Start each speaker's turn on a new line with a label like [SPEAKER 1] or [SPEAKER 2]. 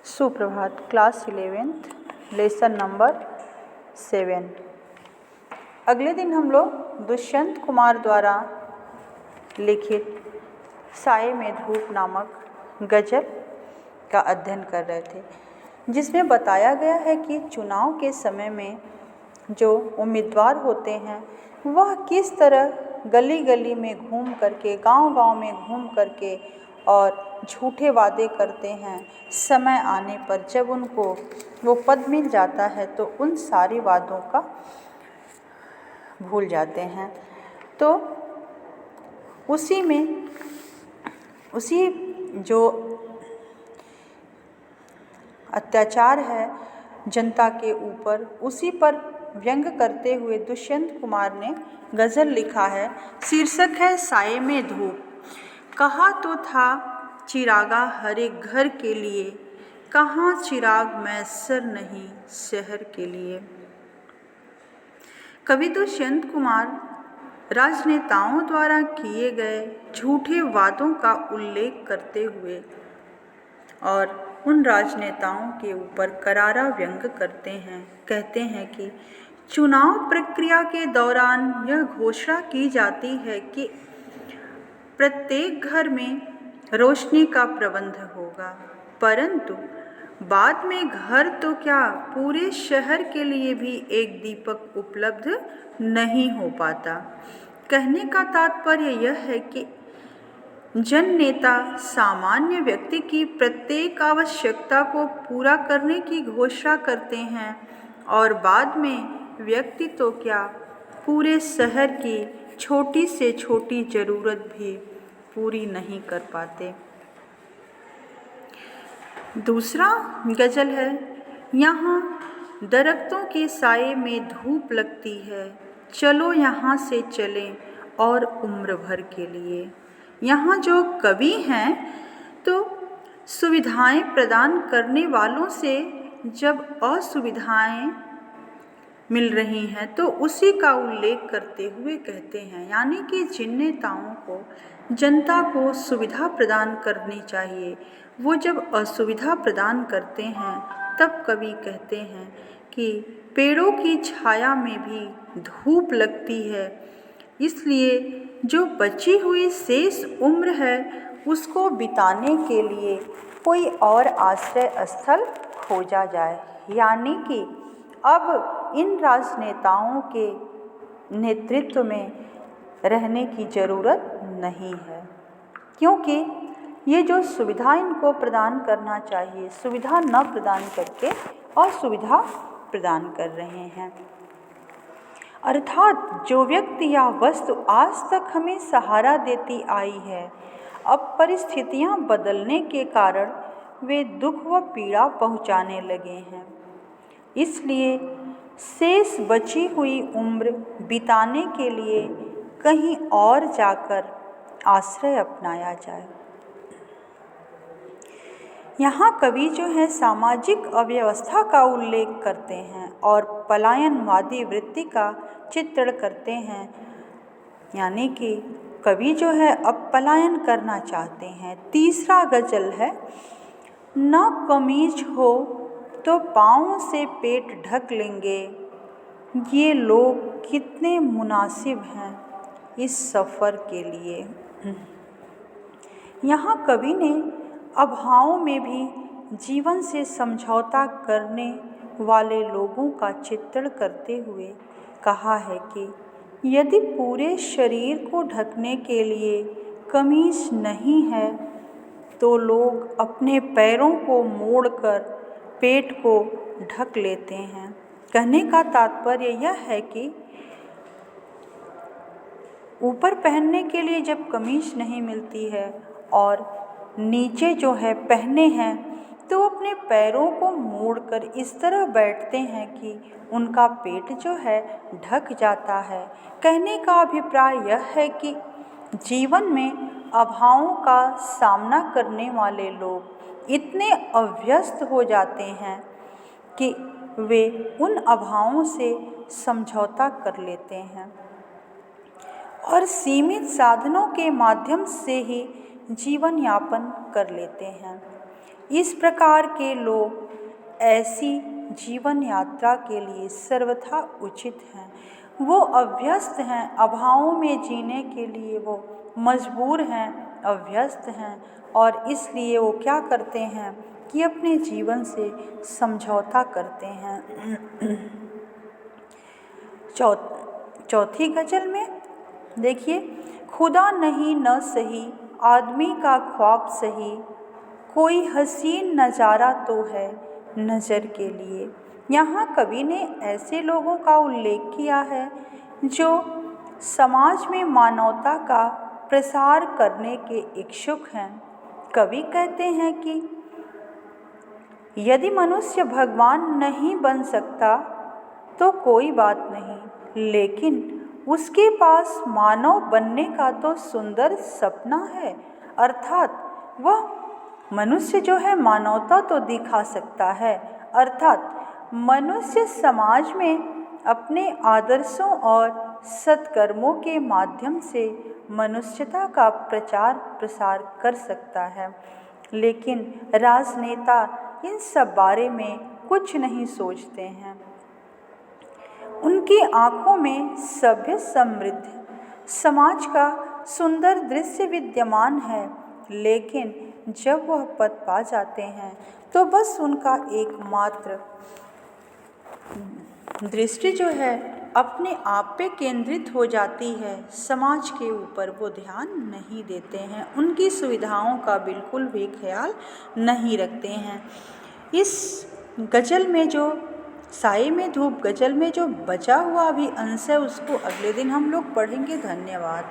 [SPEAKER 1] सुप्रभात। Class 11th lesson number 7। अगले दिन हम लोग दुष्यंत कुमार द्वारा लिखित साये में धूप नामक गज़ल का अध्ययन कर रहे थे, जिसमें बताया गया है कि चुनाव के समय में जो उम्मीदवार होते हैं वह किस तरह गली गली में घूम करके, गांव गांव में घूम करके और झूठे वादे करते हैं। समय आने पर जब उनको वो पद मिल जाता है तो उन सारे वादों का भूल जाते हैं। तो उसी जो अत्याचार है जनता के ऊपर, उसी पर व्यंग करते हुए दुष्यंत कुमार ने गज़ल लिखा है। शीर्षक है साये में धूप। कहा तो था चिरागा हर एक घर के लिए, कहाँ चिराग मैसर नहीं शहर के लिए। कवि दुष्यंत कुमार राजनेताओं द्वारा किए गए झूठे वादों का उल्लेख करते हुए और उन राजनेताओं के ऊपर करारा व्यंग करते हैं। कहते हैं कि चुनाव प्रक्रिया के दौरान यह घोषणा की जाती है कि प्रत्येक घर में रोशनी का प्रबंध होगा, परंतु बाद में घर तो क्या पूरे शहर के लिए भी एक दीपक उपलब्ध नहीं हो पाता। कहने का तात्पर्य यह है कि जननेता सामान्य व्यक्ति की प्रत्येक आवश्यकता को पूरा करने की घोषणा करते हैं और बाद में व्यक्ति तो क्या पूरे शहर की छोटी से छोटी ज़रूरत भी पूरी नहीं कर पाते। दूसरा गज़ल है, यहाँ दरख्तों के साये में धूप लगती है, चलो यहाँ से चलें और उम्र भर के लिए। यहाँ जो कवि हैं तो सुविधाएं प्रदान करने वालों से जब असुविधाएं मिल रही हैं तो उसी का उल्लेख करते हुए कहते हैं, यानी कि जिन नेताओं को जनता को सुविधा प्रदान करनी चाहिए वो जब असुविधा प्रदान करते हैं तब कवि कहते हैं कि पेड़ों की छाया में भी धूप लगती है, इसलिए जो बची हुई शेष उम्र है उसको बिताने के लिए कोई और आश्रय स्थल खोजा जाए। यानी कि अब इन राजनेताओं के नेतृत्व में रहने की ज़रूरत नहीं है, क्योंकि ये जो सुविधा इनको प्रदान करना चाहिए सुविधा न प्रदान करके असुविधा प्रदान कर रहे हैं। अर्थात जो व्यक्ति या वस्तु आज तक हमें सहारा देती आई है, अब परिस्थितियां बदलने के कारण वे दुख व पीड़ा पहुंचाने लगे हैं, इसलिए शेष बची हुई उम्र बिताने के लिए कहीं और जाकर आश्रय अपनाया जाए। यहाँ कवि जो है सामाजिक अव्यवस्था का उल्लेख करते हैं और पलायनवादी वृत्ति का चित्रण करते हैं, यानी कि कवि जो है अब पलायन करना चाहते हैं। तीसरा गज़ल है, न कमीज हो तो पाँव से पेट ढक लेंगे, ये लोग कितने मुनासिब हैं इस सफ़र के लिए। यहाँ कवि ने अभावों में भी जीवन से समझौता करने वाले लोगों का चित्रण करते हुए कहा है कि यदि पूरे शरीर को ढकने के लिए कमीज नहीं है तो लोग अपने पैरों को मोड़कर पेट को ढक लेते हैं। कहने का तात्पर्य यह है कि ऊपर पहनने के लिए जब कमीज नहीं मिलती है और नीचे जो है पहने हैं तो अपने पैरों को मोड़कर इस तरह बैठते हैं कि उनका पेट जो है ढक जाता है। कहने का अभिप्राय यह है कि जीवन में अभावों का सामना करने वाले लोग इतने अभ्यस्त हो जाते हैं कि वे उन अभावों से समझौता कर लेते हैं और सीमित साधनों के माध्यम से ही जीवन यापन कर लेते हैं। इस प्रकार के लोग ऐसी जीवन यात्रा के लिए सर्वथा उचित हैं। वो अभ्यस्त हैं, अभावों में जीने के लिए वो मजबूर हैं, अभ्यस्त हैं, और इसलिए वो क्या करते हैं कि अपने जीवन से समझौता करते हैं। चौथी गज़ल में देखिए, खुदा नहीं न सही आदमी का ख्वाब सही, कोई हसीन नज़ारा तो है नज़र के लिए। यहाँ कवि ने ऐसे लोगों का उल्लेख किया है जो समाज में मानवता का प्रसार करने के इच्छुक हैं। कवि कहते हैं कि यदि मनुष्य भगवान नहीं बन सकता तो कोई बात नहीं, लेकिन उसके पास मानव बनने का तो सुंदर सपना है। अर्थात वह मनुष्य जो है मानवता तो दिखा सकता है, अर्थात मनुष्य समाज में अपने आदर्शों और सत्कर्मों के माध्यम से मनुष्यता का प्रचार प्रसार कर सकता है। लेकिन राजनेता इन सब बारे में कुछ नहीं सोचते हैं। उनकी आँखों में सभ्य समृद्ध समाज का सुंदर दृश्य विद्यमान है, लेकिन जब वह पद पा जाते हैं तो बस उनका एकमात्र दृष्टि जो है अपने आप पे केंद्रित हो जाती है। समाज के ऊपर वो ध्यान नहीं देते हैं, उनकी सुविधाओं का बिल्कुल भी ख्याल नहीं रखते हैं। इस गज़ल में जो साए में धूप गज़ल में जो बचा हुआ भी अंश है उसको अगले दिन हम लोग पढ़ेंगे। धन्यवाद।